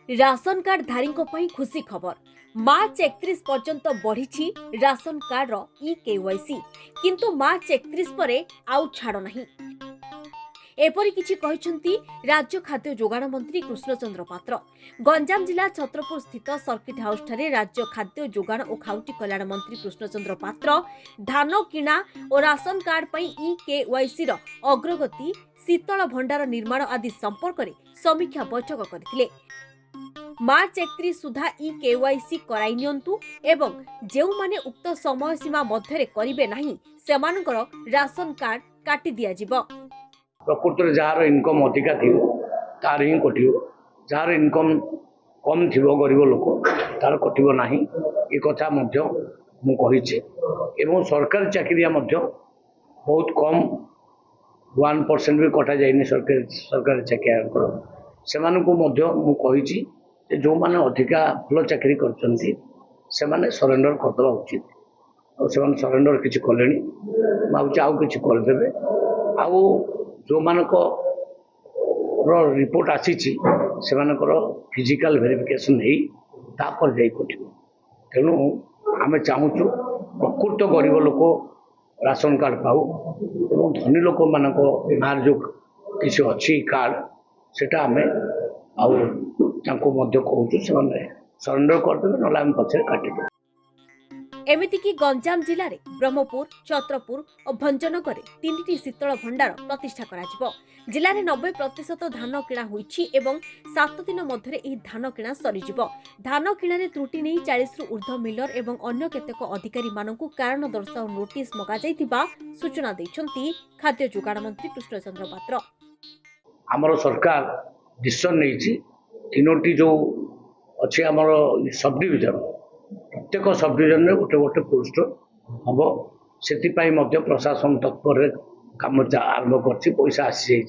Ration card धारी खुशी खबर। मार्च 31 पर्यंत बढ़ी राशन कार्ड रो ई-केवाईसी किंतु मार्च 31 परे आउ छाड़ नहीं। एपरि किछि कहिसंती राज्य खाद्य जोगाण मंत्री कृष्णचंद्र पात्र। गंजाम जिला छत्रपुर स्थित सर्किट हाउस ठारे राज्य खाद्य जोगाण और खाउटी कल्याण मंत्री कृष्णचंद्र पात्र धान किणा और राशन कार्ड पई ई-केवाईसी रो अग्रगति, शीतल भंडार निर्माण आदि संपर्क में समीक्षा बैठक करथिले। मार्च 31 सुधा ई-केवाईसी कराई नियंतु एवं जेउ माने उक्त समय सीमा मध्यरे करिवे नाही सेमानकर राशन कार्ड काटी दिया जिवो। प्रकृति जार इनकम अधिका थी तार ही कटिव, जार इनकम कम थी गरीब लोक तार कटिव ना ये कथा मुझे सरकारी चाकरिया बहुत कम 1% भी कटा जाए सरकारी चाकरिया से जो माने अधिका भल चाकरी कर सरेंडर करदे उचित और सरेंडर किसी कले भावुँ आउ कि करदे आउ जो मानक रिपोर्ट आसी फिजिकल वेरिफिकेशन तापर जाई कटिव। तेणु आम चाहूँ प्रकृत गरीब लोक राशन कार्ड पाऊ और धनी लोक मान जो किसी अच्छी कार्ड सेटा आम कहूँ सरेंडर करदे ना आम पछे काटिदे। एमितिकी गंजाम जिले में ब्रह्मपुर, छत्रपुर और भंजनगर 3टी शीतल भंडार प्रतिष्ठा करा जिले में 90% धान किणा होईछि एवं 7 दिन मध्य धान किणा सरीजिवो। धान किणा त्रुटि नहीं 40 रु ऊर्ध्व मिलर एवं अन्य केतेक अधिकारी मानकु कारण दर्शाओ नोटिस मगा जाइतिबा सूचना दैछंती खाद्य जोगाण मंत्री कृष्णचंद्र पात्र। आमर सरकार डिसीजन नहीं 3टी जो अच्छे आमर सब डिविजन प्रत्येक सब डिविजन में गोटे गोटे कोल्ड स्टोर हम से प्रशासन तत्पर काम आरंभ कर पैसा आसी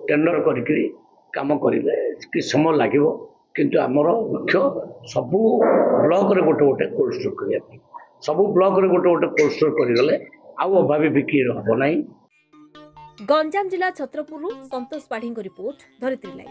टेंडर काम करेंगे कि समय लगे किंतु आमर मुख्य सबू ब्लॉक रे गोटे गोटे कोल्ड स्टोर करने सबू ब्लॉक रे गोटे गोटे कोल्ड स्टोर करगले आउ अभावी बिक्री हम ना। गंजाम जिला छत्रपुर संतोष पाढ़ी रिपोर्ट, धरित्री लाइव।